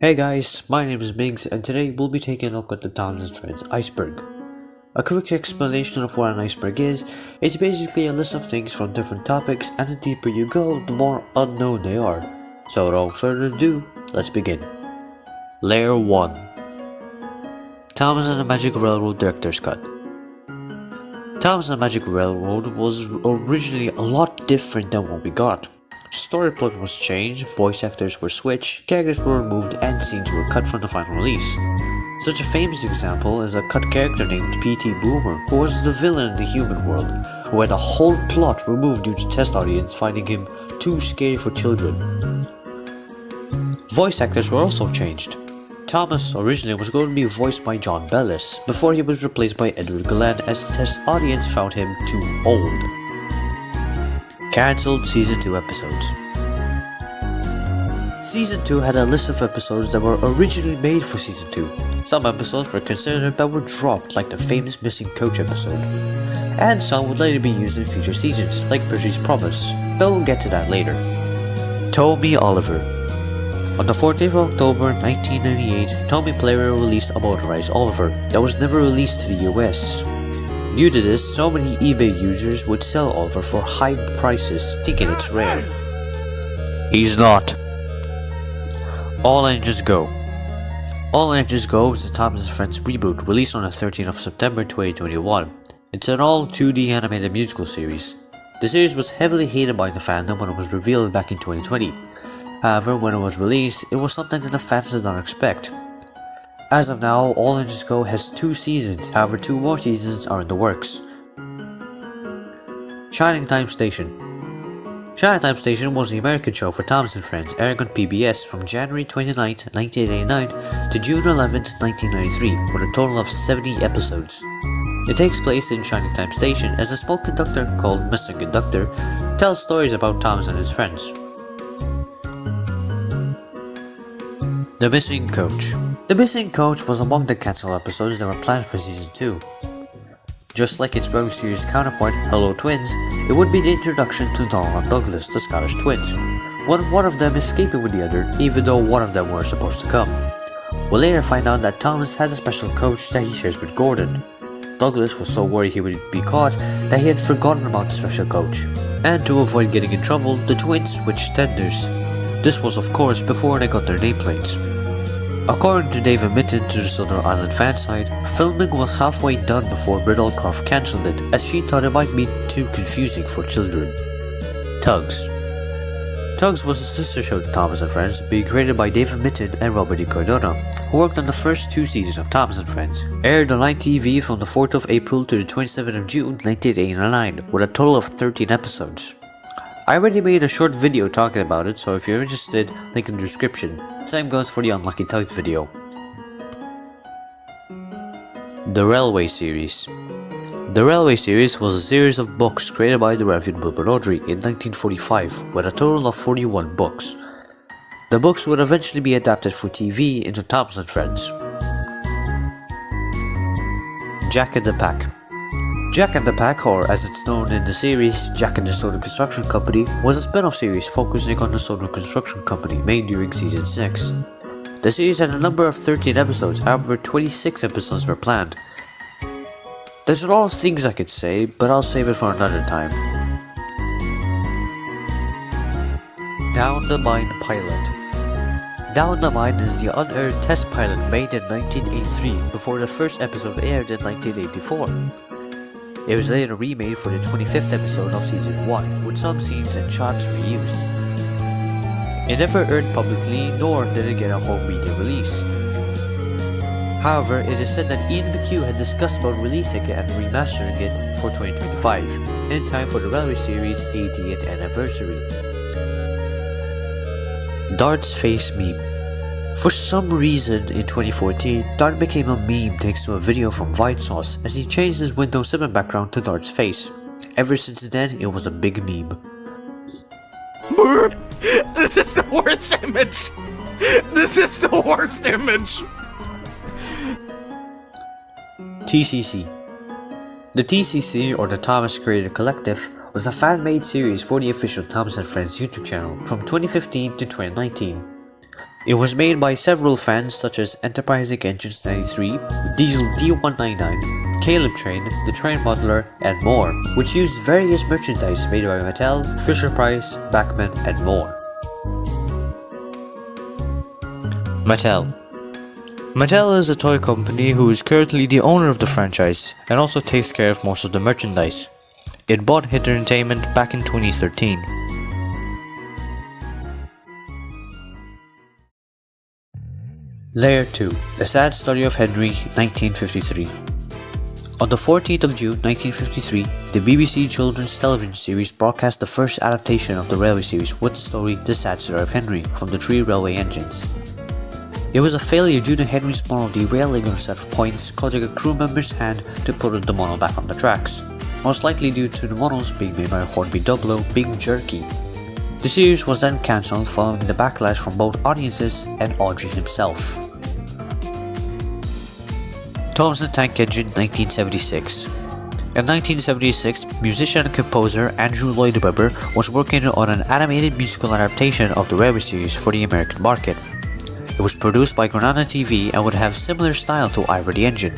Hey guys, my name is Miggs and today we'll be taking a look at the Thomas & Friends iceberg. A quick explanation of what an iceberg is, it's basically a list of things from different topics, and the deeper you go, the more unknown they are. So without further ado, let's begin. Layer 1. Thomas and the Magic Railroad Director's Cut. Thomas and the Magic Railroad was originally a lot different than what we got. Story plot was changed, voice actors were switched, characters were removed, and scenes were cut from the final release. Such a famous example is a cut character named P.T. Boomer, who was the villain in the human world, who had a whole plot removed due to test audience finding him too scary for children. Voice actors were also changed. Thomas originally was going to be voiced by John Bellis, before he was replaced by Edward Glenn as test audience found him too old. Cancelled Season 2 episodes. Season 2 had a list of episodes that were originally made for Season 2. Some episodes were considered but were dropped, like the famous Missing Coach episode. And some would later be used in future seasons, like Percy's Promise, but we'll get to that later. Tommy Oliver. On the 14th of October 1998, Tommy Player released a motorized Oliver that was never released to the US. Due to this, so many eBay users would sell Oliver for high prices, thinking it's rare. He's not. All Engines Go. All Engines Go is the Thomas & Friends reboot released on the 13th of September 2021. It's an all 2D animated musical series. The series was heavily hated by the fandom when it was revealed back in 2020. However, when it was released, it was something that the fans did not expect. As of now, All Engines Go has 2 seasons, however 2 more seasons are in the works. Shining Time Station. Shining Time Station was the American show for Thomas & Friends, airing on PBS from January 29, 1989 to June 11, 1993, with a total of 70 episodes. It takes place in Shining Time Station as a small conductor called Mr. Conductor tells stories about Thomas and his friends. The Missing Coach. The Missing Coach was among the cancelled episodes that were planned for Season 2. Just like its web series counterpart, Hello Twins, it would be the introduction to Donald and Douglas, the Scottish twins, with one of them escaping with the other, even though one of them were supposed to come. We'll later find out that Thomas has a special coach that he shares with Gordon. Douglas was so worried he would be caught that he had forgotten about the special coach, and to avoid getting in trouble, the twins switched tenders. This was of course before they got their nameplates. According to David Mitten to the Southern Island fansite, filming was halfway done before Brittle Croft cancelled it as she thought it might be too confusing for children. Tugs. Tugs was a sister show to Thomas & Friends, being created by David Mitten and Robert E. Cardona, who worked on the first 2 seasons of Thomas & Friends. Aired on ITV from the 4th of April to the 27th of June 1989, with a total of 13 episodes. I already made a short video talking about it, so if you're interested, link in the description. Same goes for the Unlucky Tugs video. The Railway Series. The Railway Series was a series of books created by the Reverend Wilbur Awdry in 1945, with a total of 41 books. The books would eventually be adapted for TV into Thomas & Friends. Jack and the Pack. Jack and the Pack, or as it's known in the series, Jack and the Southern Construction Company, was a spin-off series focusing on the Southern Construction Company made during Season 6. The series had a number of 13 episodes, however 26 episodes were planned. There's a lot of things I could say, but I'll save it for another time. Down the Mine Pilot. Down the Mine is the unaired test pilot made in 1983 before the first episode aired in 1984. It was later remade for the 25th episode of Season 1, with some scenes and shots reused. It never aired publicly, nor did it get a home media release. However, it is said that Ian McHugh had discussed about releasing it and remastering it for 2025, in time for the Railway Series' 80th anniversary. Dart's Face Meme. For some reason in 2014, Dart became a meme thanks to a video from Vitsauce as he changed his Windows 7 background to Dart's face. Ever since then, it was a big meme. This is the worst image! This is the worst image! TCC. The TCC, or the Thomas Creator Collective, was a fan-made series for the official Thomas & Friends YouTube channel from 2015 to 2019. It was made by several fans such as Enterprising Engines 93, Diesel D199, Caleb Train, The Train Modeler, and more, which used various merchandise made by Mattel, Fisher-Price, Bachmann, and more. Mattel. Mattel is a toy company who is currently the owner of the franchise and also takes care of most of the merchandise. It bought Hit Entertainment back in 2013. Layer 2. The Sad Story of Henry, 1953. On the 14th of June 1953, the BBC children's television series broadcast the first adaptation of the railway series with the story The Sad Story of Henry from the 3 railway engines. It was a failure due to Henry's mono derailing on a set of points, causing a crew member's hand to put the mono back on the tracks, most likely due to the monos being made by Hornby Dublo being jerky. The series was then cancelled following the backlash from both audiences and Audrey himself. Thomas the Tank Engine, 1976. In 1976, musician and composer Andrew Lloyd Webber was working on an animated musical adaptation of the railway series for the American market. It was produced by Granada TV and would have similar style to Ivor the Engine.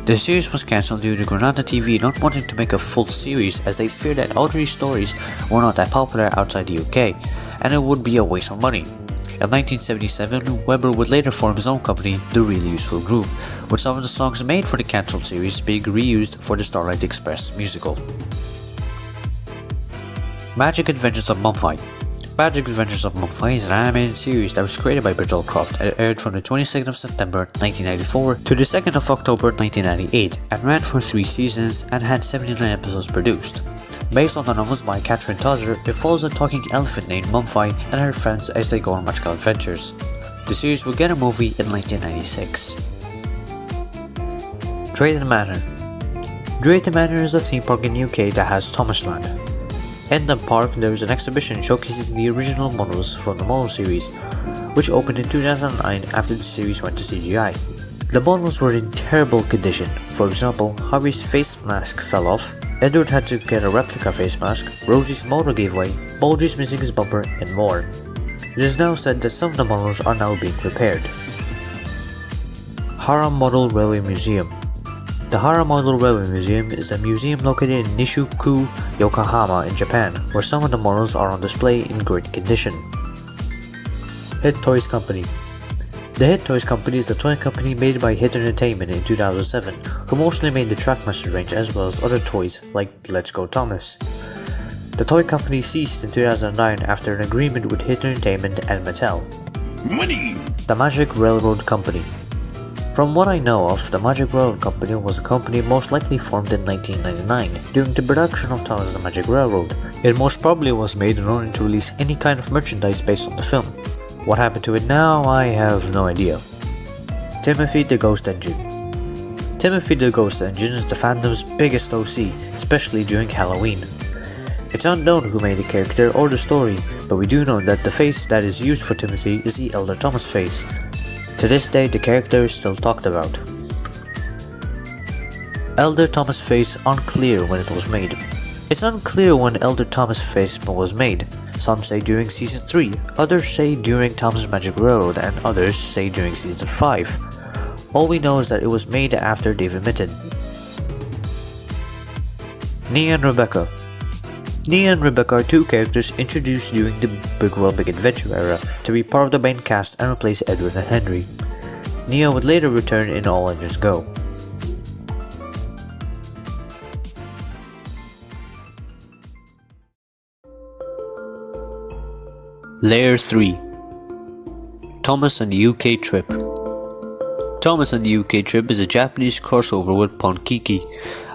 The series was cancelled due to Granada TV not wanting to make a full series as they feared that Audrey's stories were not that popular outside the UK, and it would be a waste of money. In 1977, Webber would later form his own company, The Really Useful Group, with some of the songs made for the cancelled series being reused for the Starlight Express musical. Magic Adventures of Mumfie. Magic Adventures of Mumfie is an animated series that was created by Bridgel Croft and aired from the 22nd of September 1994 to the 2nd of October 1998 and ran for 3 seasons and had 79 episodes produced. Based on the novels by Catherine Tozer, it follows a talking elephant named Mumfie and her friends as they go on magical adventures. The series would get a movie in 1996. Drayton Manor. Drayton Manor is a theme park in the UK that has Thomasland. In the park, there is an exhibition showcasing the original models from the model series, which opened in 2009 after the series went to CGI. The models were in terrible condition. For example, Harvey's face mask fell off, Edward had to get a replica face mask, Rosie's motor gave way, Bulgy's missing his bumper, and more. It is now said that some of the models are now being repaired. Hara Model Railway Museum. The Hara Model Railway Museum is a museum located in Nishuku, Yokohama in Japan, where some of the models are on display in great condition. Hit Toys Company. The Hit Toys Company is a toy company made by Hit Entertainment in 2007, who mostly made the Trackmaster range as well as other toys like Let's Go Thomas. The toy company ceased in 2009 after an agreement with Hit Entertainment and Mattel. Money! The Magic Railroad Company. From what I know of, the Magic Railroad Company was a company most likely formed in 1999 during the production of Thomas the Magic Railroad. It most probably was made in order to release any kind of merchandise based on the film. What happened to it now, I have no idea. Timothy the Ghost Engine. Timothy the Ghost Engine is the fandom's biggest OC, especially during Halloween. It's unknown who made the character or the story, but we do know that the face that is used for Timothy is the Elder Thomas face. To this day, the character is still talked about. Elder Thomas face unclear when it was made. It's unclear when Elder Thomas face was made. Some say during Season 3, others say during Thomas Magic Railroad, and others say during Season 5. All we know is that it was made after David Mitten. Nia and Rebecca. Nia and Rebecca are 2 characters introduced during the Big World Big Adventure era to be part of the main cast and replace Edward and Henry. Nia would later return in All Engines Go. Layer 3. Thomas and the UK Trip. Thomas and the UK Trip is a Japanese crossover with Ponkiki,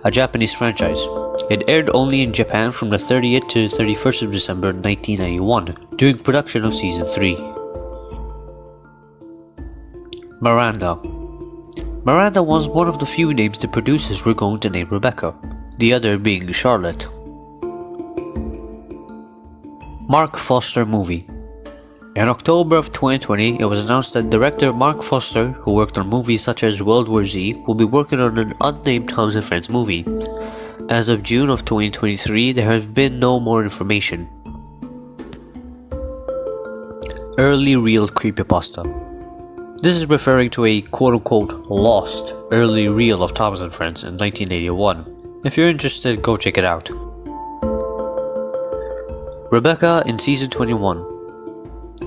a Japanese franchise. It aired only in Japan from the 30th to 31st of December 1991 during production of Season 3. Miranda. Miranda was one of the few names the producers were going to name Rebecca, the other being Charlotte. Mark Foster Movie. In October of 2020, it was announced that director Mark Foster, who worked on movies such as World War Z, will be working on an unnamed Thomas and Friends movie. As of June of 2023, there has been no more information. Early reel creepypasta. This is referring to a quote-unquote lost early reel of Thomas and Friends in 1981. If you're interested, go check it out. Rebecca in Season 21.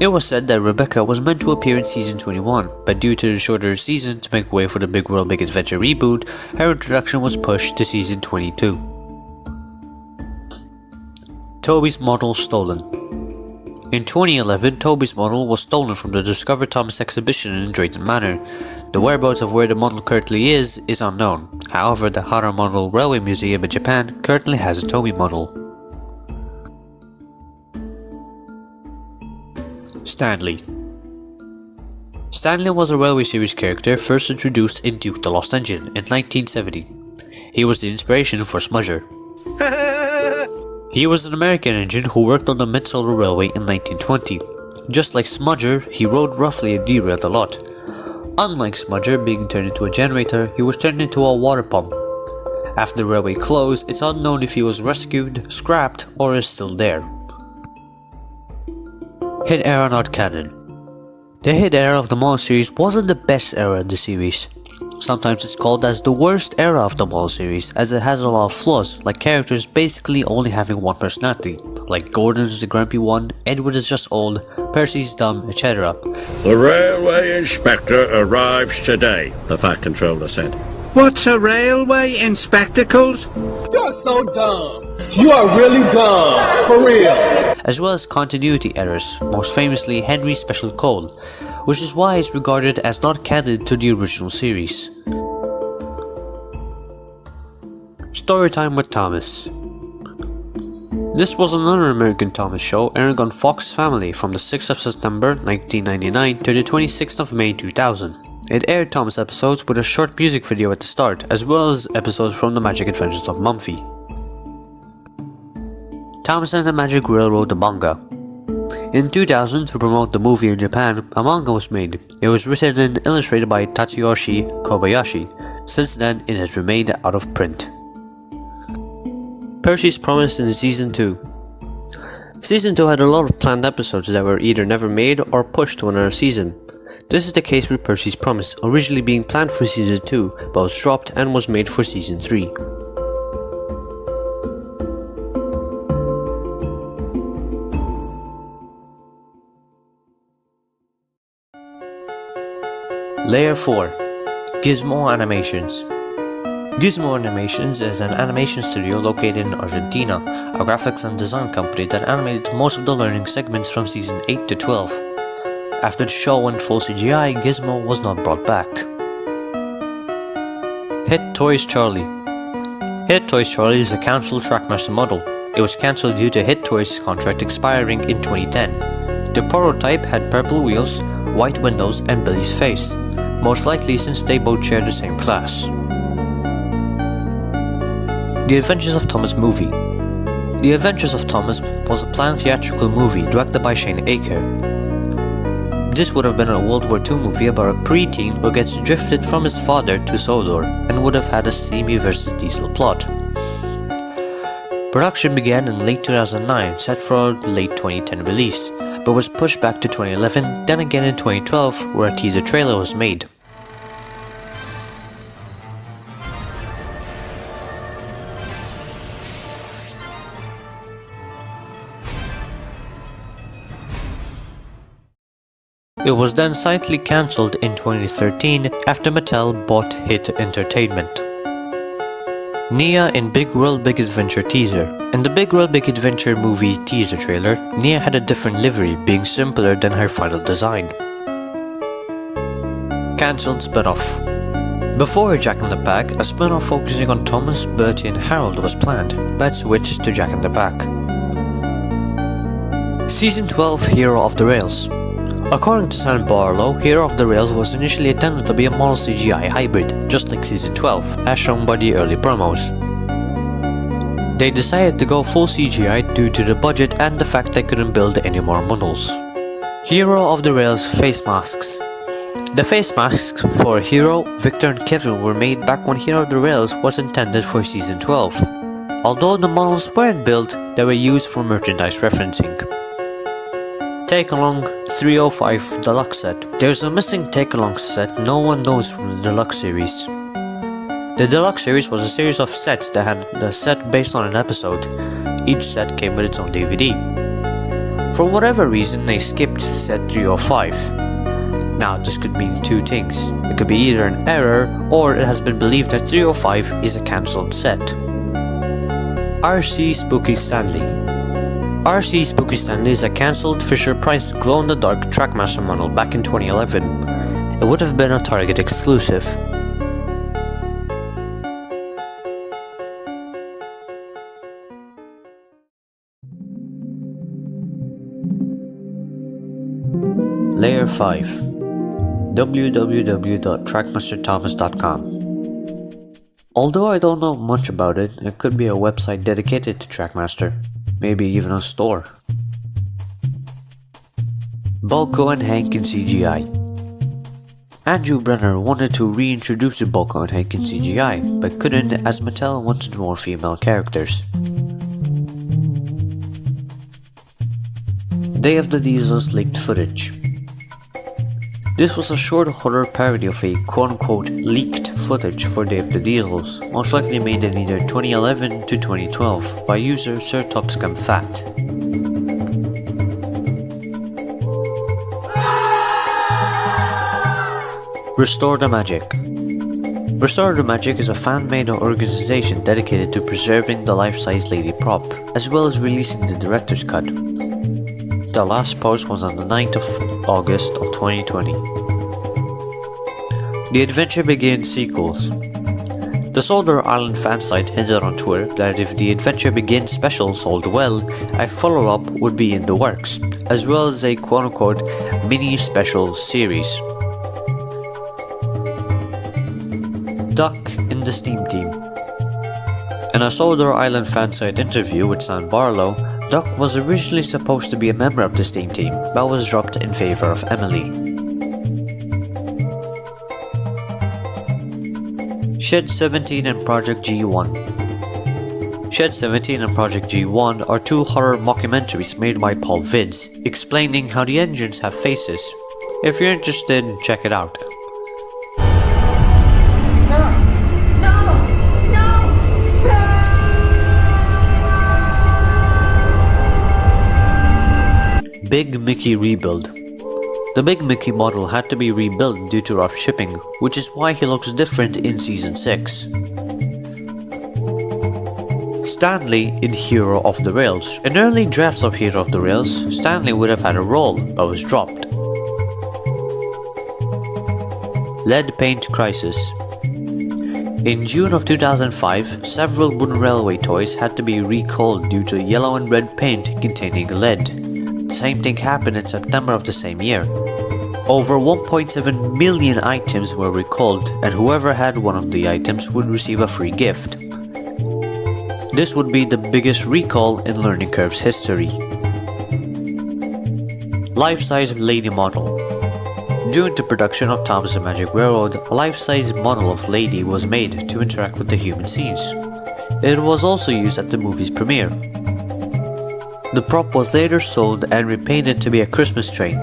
It was said that Rebecca was meant to appear in Season 21, but due to the shorter season to make way for the Big World Big Adventure reboot, her introduction was pushed to Season 22. Toby's model stolen. In 2011, Toby's model was stolen from the Discover Thomas exhibition in Drayton Manor. The whereabouts of where the model currently is unknown. However, the Hara Model Railway Museum in Japan currently has a Toby model. Stanley. Stanley was a Railway Series character first introduced in Duke the Lost Engine in 1970. He was the inspiration for Smudger. He was an American engine who worked on the Minnesota Railway in 1920. Just like Smudger, he rode roughly and derailed a lot. Unlike Smudger being turned into a generator, he was turned into a water pump. After the railway closed, it's unknown if he was rescued, scrapped, or is still there. Hit era not canon. The hit era of the model series wasn't the best era in the series. Sometimes it's called as the worst era of the model series, as it has a lot of flaws, like characters basically only having one personality, like Gordon's the grumpy one, Edward is just old, Percy's dumb, etc. The railway inspector arrives today, the Fat Controller said. What's a railway in spectacles? You're so dumb. You are really dumb, for real. As well as continuity errors, most famously Henry's Special Call, which is why it's regarded as not canon to the original series. Storytime with Thomas. This was another American Thomas show airing on Fox Family from the 6th of September 1999 to the 26th of May 2000. It aired Thomas episodes with a short music video at the start, as well as episodes from The Magic Adventures of Mumphy. Thomas and the Magic Railroad, the manga. In 2000, to promote the movie in Japan, a manga was made. It was written and illustrated by Tatsuyoshi Kobayashi. Since then, it has remained out of print. Percy's Promise in Season 2. Season 2 had a lot of planned episodes that were either never made or pushed to another season. This is the case with Percy's Promise, originally being planned for Season 2, but was dropped and was made for Season 3. Layer 4. Gizmo Animations. Gizmo Animations is an animation studio located in Argentina, a graphics and design company that animated most of the learning segments from Season 8 to 12. After the show went full CGI, Gizmo was not brought back. Hit Toys Charlie. Hit Toys Charlie is a cancelled Trackmaster model. It was cancelled due to Hit Toys' contract expiring in 2010. The prototype had purple wheels, white windows, and Billy's face, most likely since they both share the same class. The Adventures of Thomas movie. The Adventures of Thomas was a planned theatrical movie directed by Shane Aker. This would have been a World War II movie about a preteen who gets drifted from his father to Sodor and would have had a Steamy vs. Diesel plot. Production began in late 2009, set for a late 2010 release, but was pushed back to 2011, then again in 2012, where a teaser trailer was made. It was then slightly cancelled in 2013 after Mattel bought Hit Entertainment. Nia in Big World Big Adventure teaser. In the Big World Big Adventure movie teaser trailer, Nia had a different livery, being simpler than her final design. Cancelled spin-off. Before Jack in the Pack, a spin-off focusing on Thomas, Bertie and Harold was planned, but switched to Jack in the Pack. Season 12 Hero of the Rails. According to Sam Barlow, Hero of the Rails was initially intended to be a model CGI hybrid, just like Season 12, as shown by the early promos. They decided to go full CGI due to the budget and the fact they couldn't build any more models. Hero of the Rails face masks. The face masks for Hero, Victor and Kevin were made back when Hero of the Rails was intended for Season 12. Although the models weren't built, they were used for merchandise referencing. Take Along 305 Deluxe Set. There's a missing Take Along set no one knows from the Deluxe series. The Deluxe series was a series of sets that had a set based on an episode. Each set came with its own DVD. For whatever reason, they skipped set 305. Now, this could mean two things. It could be either an error, or it has been believed that 305 is a cancelled set. RC Spooky Stanley. RC Spooky Stanley is a cancelled Fisher-Price glow-in-the-dark Trackmaster model back in 2011. It would have been a Target exclusive. Layer 5. www.trackmasterthomas.com. Although I don't know much about it, it could be a website dedicated to Trackmaster. Maybe even a store. Bulko and Hank in CGI. Andrew Brenner wanted to reintroduce Bulko and Hank in CGI, but couldn't as Mattel wanted more female characters. Day of the Diesels leaked footage. This was a short horror parody of a quote-unquote leaked footage for Day of the Diesels, most likely made in either 2011 to 2012 by user Sir Topscam Fat. Restore the Magic. Restore the Magic is a fan-made organization dedicated to preserving the life-size lady prop, as well as releasing the director's cut. The last post was on the 9th of August of 2020. The Adventure Begins sequels. The Soldier Island fansite hinted on Twitter that if the Adventure Begins special sold well, a follow-up would be in the works, as well as a quote-unquote mini-special series. Duck in the Steam Team. In a Soldier Island fansite interview with Sam Barlow, Duck was originally supposed to be a member of the Steam Team, but was dropped in favor of Emily. Shed 17 and Project G1. Shed 17 and Project G1 are two horror mockumentaries made by Paul Vids, explaining how the engines have faces. If you're interested, check it out. Big Mickey Rebuild. The Big Mickey model had to be rebuilt due to rough shipping, which is why he looks different in Season 6. Stanley in Hero of the Rails. In early drafts of Hero of the Rails, Stanley would have had a role, but was dropped. Lead Paint Crisis. In June of 2005, several wooden railway toys had to be recalled due to yellow and red paint containing lead. The same thing happened in September of the same year. Over 1.7 million items were recalled, and whoever had one of the items would receive a free gift. This would be the biggest recall in Learning Curve's history. Life-size Lady Model. During the production of Thomas the Magic Railroad, a life-size model of Lady was made to interact with the human scenes. It was also used at the movie's premiere. The prop was later sold and repainted to be a Christmas train.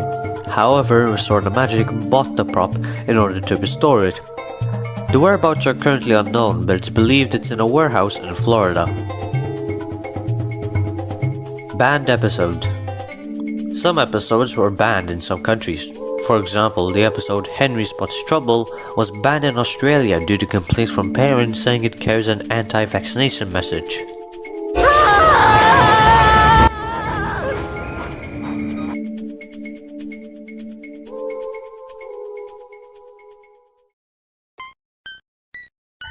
However, Restore the Magic bought the prop in order to restore it. The whereabouts are currently unknown, but it's believed it's in a warehouse in Florida. Banned episode. Some episodes were banned in some countries. For example, the episode Henry Spots Trouble was banned in Australia due to complaints from parents saying it carries an anti-vaccination message.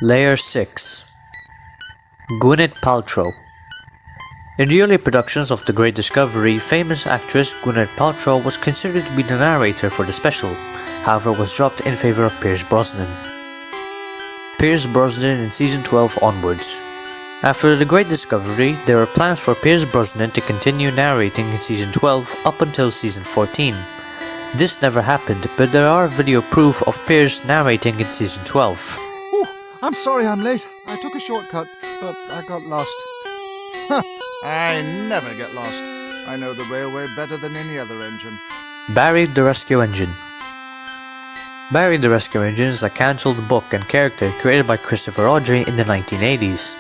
Layer 6. Gwyneth Paltrow. In the early productions of The Great Discovery, famous actress Gwyneth Paltrow was considered to be the narrator for the special, however was dropped in favor of Pierce Brosnan. Pierce Brosnan in Season 12 onwards. After The Great Discovery, there were plans for Pierce Brosnan to continue narrating in Season 12 up until Season 14. This never happened, but there are video proof of Pierce narrating in Season 12. I'm sorry I'm late. I took a shortcut, but I got lost. I never get lost. I know the railway better than any other engine. Barry the Rescue Engine. Barry the Rescue Engine is a cancelled book and character created by Christopher Audrey in the 1980s.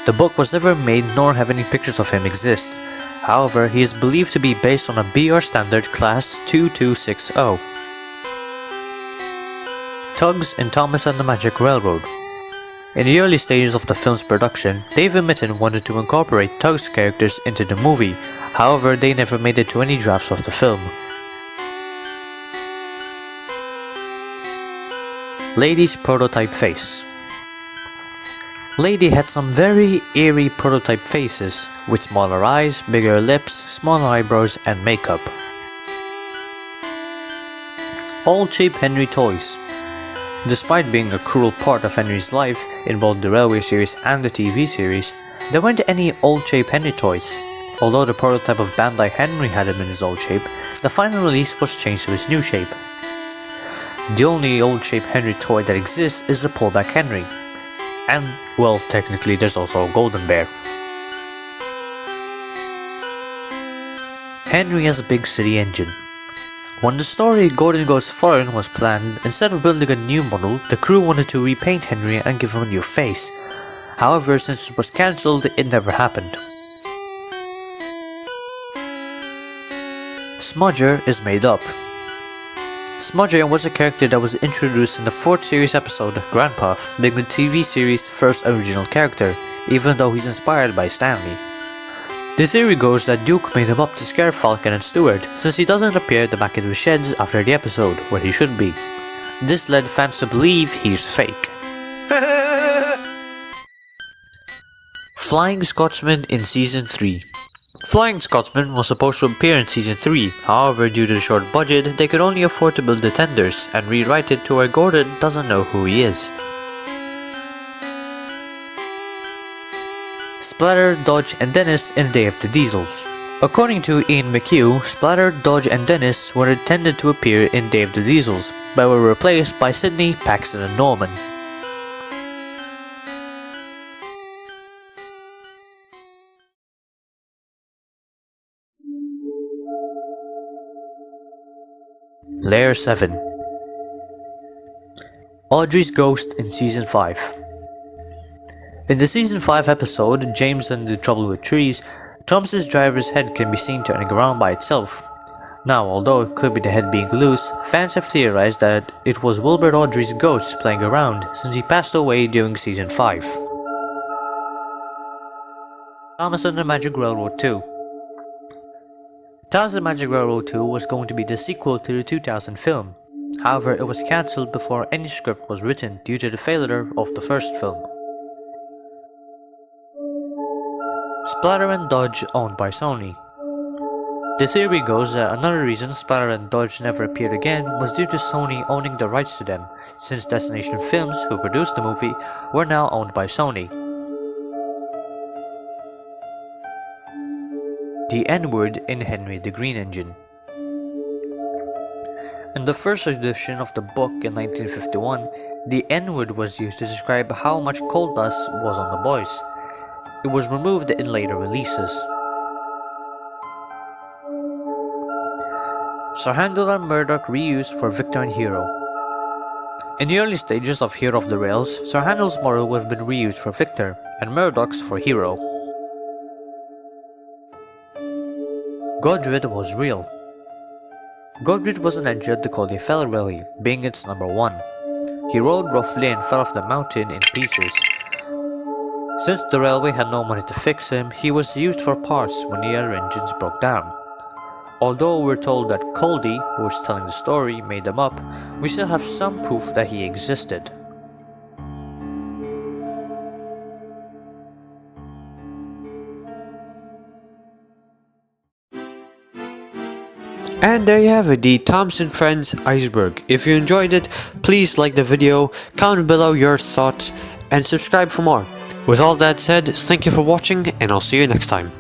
The book was never made nor have any pictures of him exist. However, he is believed to be based on a BR standard class 2260. Tugs and Thomas and the Magic Railroad. In the early stages of the film's production, David Mitton wanted to incorporate Tug's characters into the movie, however they never made it to any drafts of the film. Lady's prototype face. Lady had some very eerie prototype faces, with smaller eyes, bigger lips, smaller eyebrows and makeup. All cheap Henry toys. Despite being a cruel part of Henry's life in both the railway series and the TV series, there weren't any old shape Henry toys. Although the prototype of Bandai Henry had him in his old shape, the final release was changed to his new shape. The only old shape Henry toy that exists is the pullback Henry. And, well, technically there's also a golden bear. Henry as a big city engine. When the story Gordon Goes Foreign was planned, instead of building a new model, the crew wanted to repaint Henry and give him a new face. However, since it was cancelled, it never happened. Smudger is made up. Smudger was a character that was introduced in the 4th series episode Grandpuff, being the TV series' first original character, even though he's inspired by Stanley. The theory goes that Duke made him up to scare Falcon and Stewart, since he doesn't appear at the back of the sheds after the episode, where he should be. This led fans to believe he's fake. Flying Scotsman in Season 3. Flying Scotsman was supposed to appear in Season 3, however due to the short budget, they could only afford to build the tenders and rewrite it to where Gordon doesn't know who he is. Splatter, Dodge and Dennis in Day of the Diesels. According to Ian McHugh, Splatter, Dodge and Dennis were intended to appear in Day of the Diesels, but were replaced by Sydney, Paxton and Norman. Layer 7. Audrey's Ghost in Season 5. In the Season 5 episode, James and the Trouble with Trees, Thomas's driver's head can be seen turning around by itself. Now, although it could be the head being loose, fans have theorized that it was Wilbert Audrey's ghost playing around since he passed away during Season 5. Thomas and the Magic Railroad 2. Thomas and the Magic Railroad 2 was going to be the sequel to the 2000 film. However, it was cancelled before any script was written due to the failure of the first film. Splatter and Dodge owned by Sony. The theory goes that another reason Splatter and Dodge never appeared again was due to Sony owning the rights to them, since Destination Films, who produced the movie, were now owned by Sony. The N-word in Henry the Green Engine. In the first edition of the book in 1951, the N-word was used to describe how much coal dust was on the boys. It was removed in later releases. Sir Handel and Murdoch reused for Victor and Hero. In the early stages of Hero of the Rails, Sir Handel's model would have been reused for Victor, and Murdoch's for Hero. Godred was real. Godred was an engine called the Feller Rally, being its number 1. He rolled roughly and fell off the mountain in pieces. Since the railway had no money to fix him, he was used for parts when the other engines broke down. Although we're told that Coldy, who is telling the story, made them up, we still have some proof that he existed. And there you have it, the Thompson Friends iceberg. If you enjoyed it, please like the video, comment below your thoughts, and subscribe for more. With all that said, thank you for watching, and I'll see you next time.